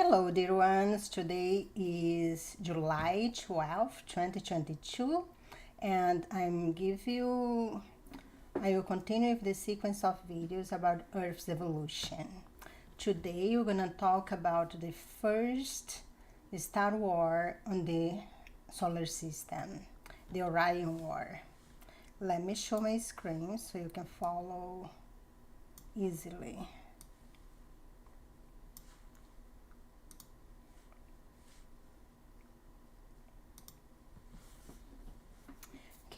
Hello dear ones, today is July 12th, 2022 and I will continue with the sequence of videos about Earth's evolution. Today we're going to talk about the first Star War on the solar system, the Orion War. Let me show my screen so you can follow easily.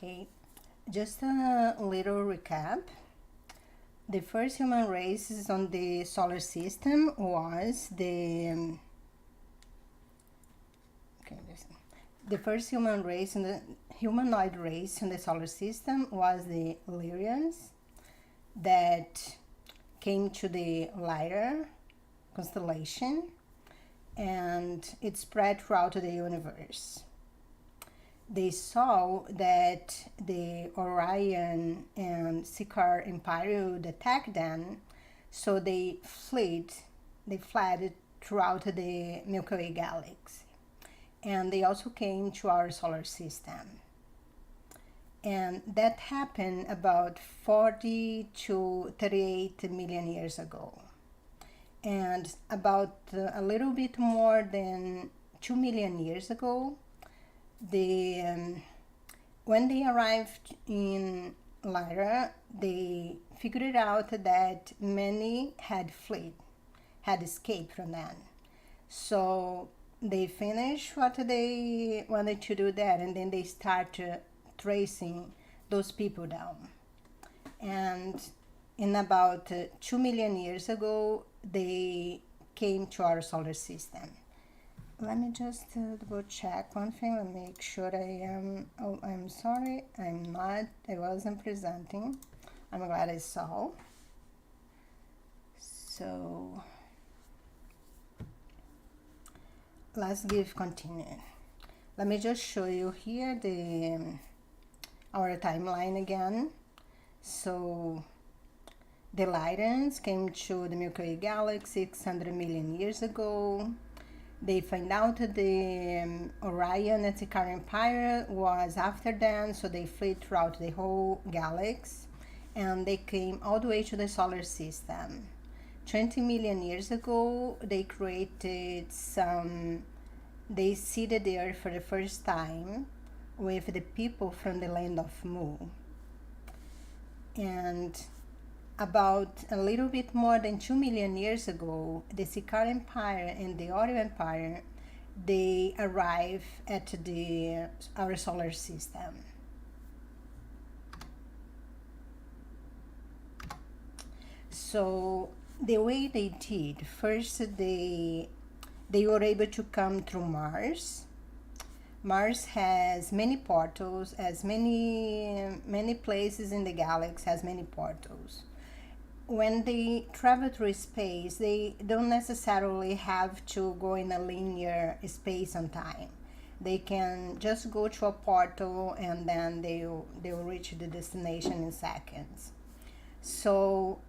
Okay, just a little recap. The first human races on the solar system was the first human race in the humanoid race in the solar system was the Lyrians that came to the Lyra constellation, and it spread throughout the universe. They saw that the Orion and Siccar Empire would attack them, so they fled throughout the Milky Way galaxy. And they also came to our solar system. And that happened about 40 to 38 million years ago. And about a little bit more than 2 million years ago, when they arrived in Lyra, they figured out that many had escaped from them. So they finished what they wanted to do there, and then they started tracing those people down. And in about 2 million years ago, they came to our solar system. Let me just double check one thing and make sure I am. Oh, I'm sorry, I'm not. I wasn't presenting. I'm glad I saw. So let's continue. Let me just show you here our timeline again. So the Lyrians came to the Milky Way galaxy 600 million years ago. They find out that the Orion and Siccar Empire was after them, so they fled throughout the whole galaxy, and they came all the way to the solar system. 20 million years ago, they seeded the Earth for the first time with the people from the land of Mu. And about a little bit more than 2 million years ago, the Siccar Empire and the Orion Empire, they arrived at our solar system. So the way they did, first they were able to come through Mars. Mars has many portals, as many places in the galaxy has many portals. When they travel through space, they don't necessarily have to go in a linear space and time. They can just go to a portal and then they'll reach the destination in seconds. So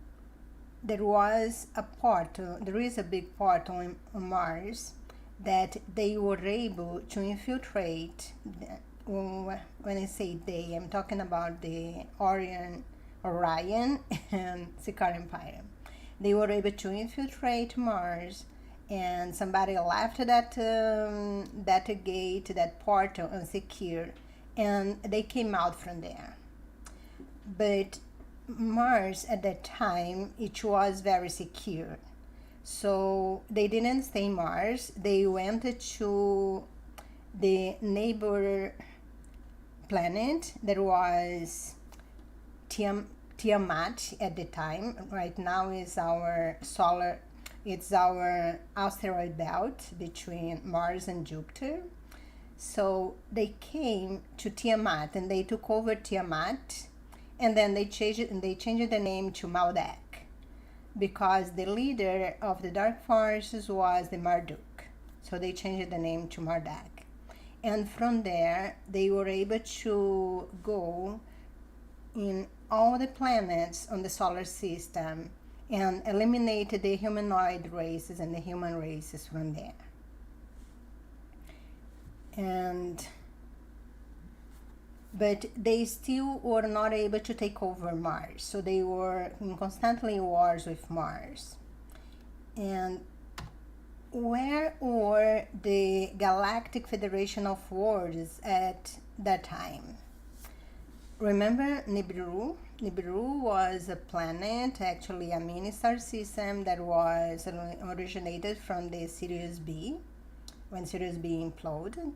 there is a big portal on Mars that they were able to infiltrate. When I say they, I'm talking about the Orion and Siccar Empire. They were able to infiltrate Mars, and somebody left that gate, that portal unsecure, and they came out from there. But Mars at that time, it was very secure. So they didn't stay in Mars. They went to the neighbor planet that was Tiamat at the time. Right now is it's our asteroid belt between Mars and Jupiter. So they came to Tiamat and they took over Tiamat, and then they changed the name to Maldek, because the leader of the dark forces was the Marduk. So they changed the name to Marduk. And from there, they were able to go in all the planets on the solar system and eliminate the humanoid races and the human races from there. But they still were not able to take over Mars, so they were in constantly wars with Mars. And where were the Galactic Federation of Worlds at that time? Remember Nibiru? Nibiru was a planet, actually a mini star system that was originated from the Sirius B, when Sirius B imploded,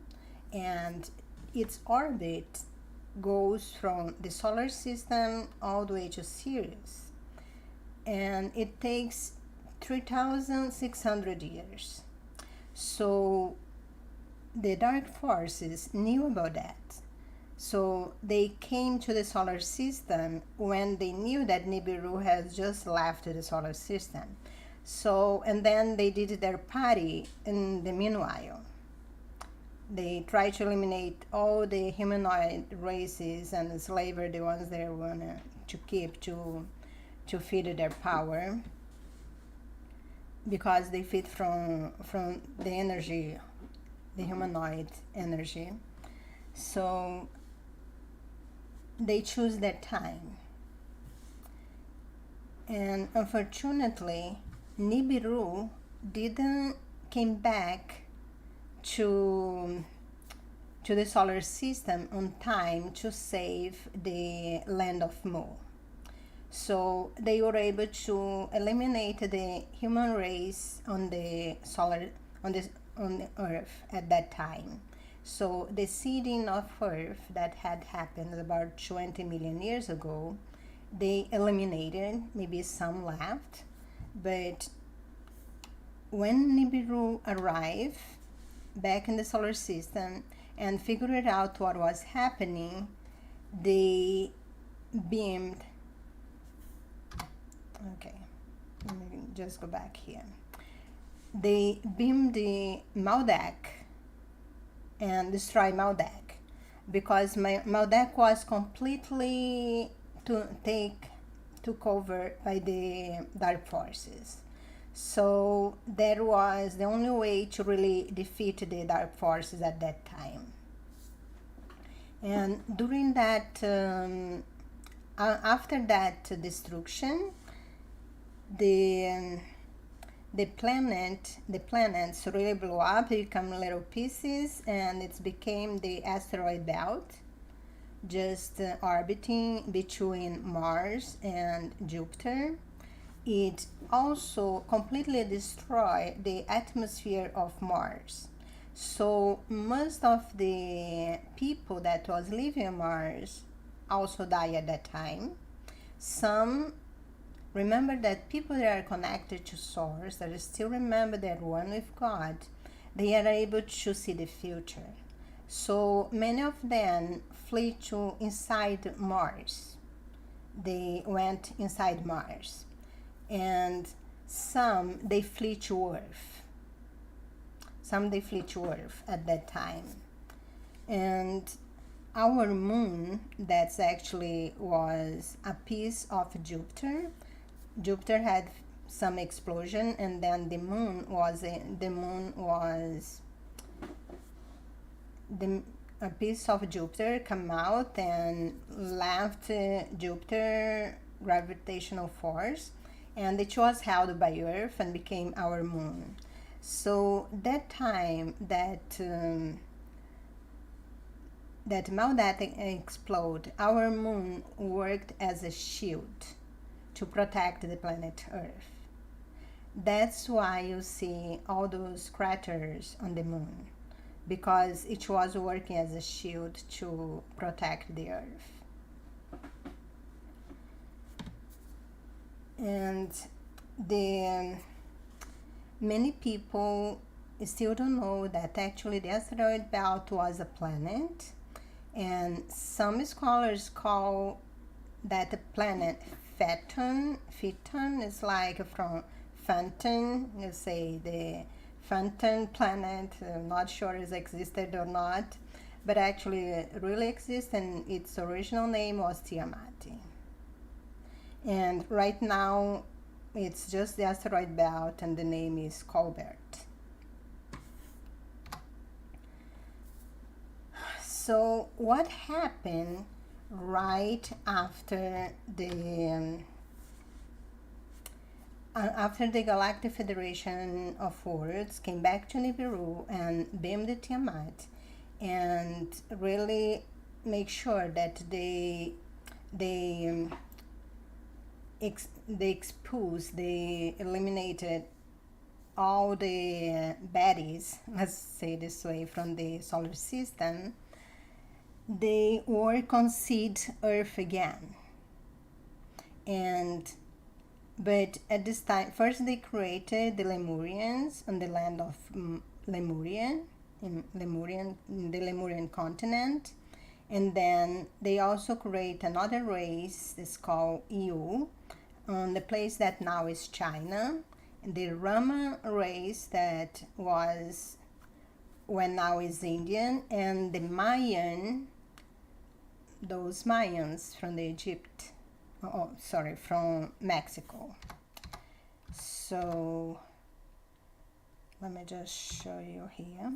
and its orbit goes from the solar system all the way to Sirius, and it takes 3,600 years. So the dark forces knew about that. So they came to the solar system when they knew that Nibiru has just left the solar system. So, and then they did their party in the meanwhile. They tried to eliminate all the humanoid races and slaver the ones they wanted to keep to feed their power, because they feed from the energy, the humanoid energy. So they choose that time. And unfortunately, Nibiru didn't came back to the solar system on time to save the land of Mu. So they were able to eliminate the human race on the Earth at that time. So the seeding of Earth that had happened about 20 million years ago, they eliminated, maybe some left, but when Nibiru arrived back in the solar system and figured out what was happening, they beamed. Okay, let me just go back here. They beamed the Maldak and destroyed Maldak, because Maldak was completely took over by the dark forces. So that was the only way to really defeat the dark forces at that time. And during that, after that destruction, the planets really blew up, become little pieces, and it became the Asteroid Belt, just orbiting between Mars and Jupiter. It also completely destroyed the atmosphere of Mars. So most of the people that was living on Mars also died at that time. Some remember that people that are connected to Source, that still remember they're one with God, they are able to see the future. So many of them flee to inside Mars. They went inside Mars. And some they flee to Earth. Some they flee to Earth at that time. And our moon, that's actually was a piece of Jupiter. Jupiter had some explosion, and then the moon was a piece of Jupiter come out and left Jupiter gravitational force, and it was held by Earth and became our moon. So that time that Maldat exploded, our moon worked as a shield to protect the planet Earth. That's why you see all those craters on the moon, because it was working as a shield to protect the Earth. And many people still don't know that actually the asteroid belt was a planet, and some scholars call that planet Phaeton. Phaeton is like from Phantom, you say the Phantom planet. I'm not sure it existed or not, but actually it really exists, and its original name was Tiamat. And right now it's just the asteroid belt, and the name is Colbert. So what happened right after the Galactic Federation of Worlds came back to Nibiru and beamed the Tiamat, and really make sure that they eliminated all the baddies, let's say this way, from the solar system. They were concede Earth again, but at this time, first they created the Lemurians on the land of Lemuria, in the Lemurian continent, and then they also create another race that's called EU on the place that now is China, the Rama race that was when now is Indian, and the Mayan, those Mayans from the Egypt, from Mexico. So let me just show you here.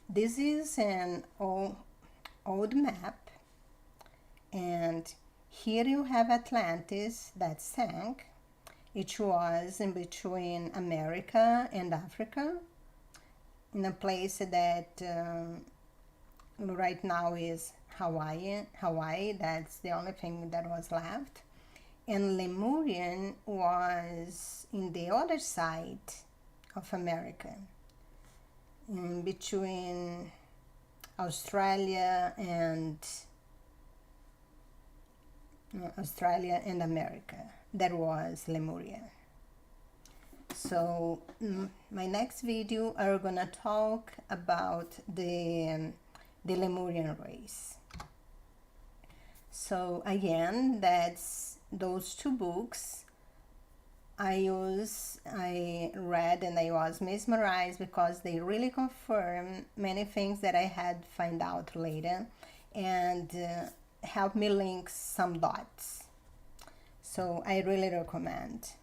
This is an old map, and here you have Atlantis that sank. It was in between America and Africa, in a place that right now is Hawaii. That's the only thing that was left. And Lemurian was in the other side of America, in between Australia and America. That was Lemuria. So my next video are gonna talk about the Lemurian race. So again, that's those two books I read, and I was mesmerized because they really confirm many things that I had found out later, and help me link some dots. So I really recommend.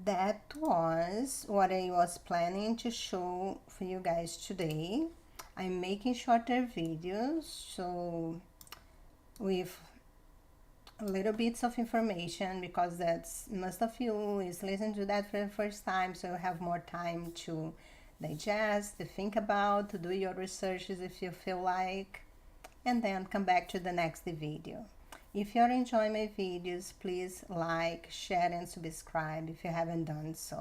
That was what I was planning to show for you guys today. I'm making shorter videos, so with little bits of information, because that's most of you is listening to that for the first time, so you have more time to digest, to think about, to do your researches if you feel like, and then come back to the next video. If you're enjoying my videos, please like, share, and subscribe if you haven't done so.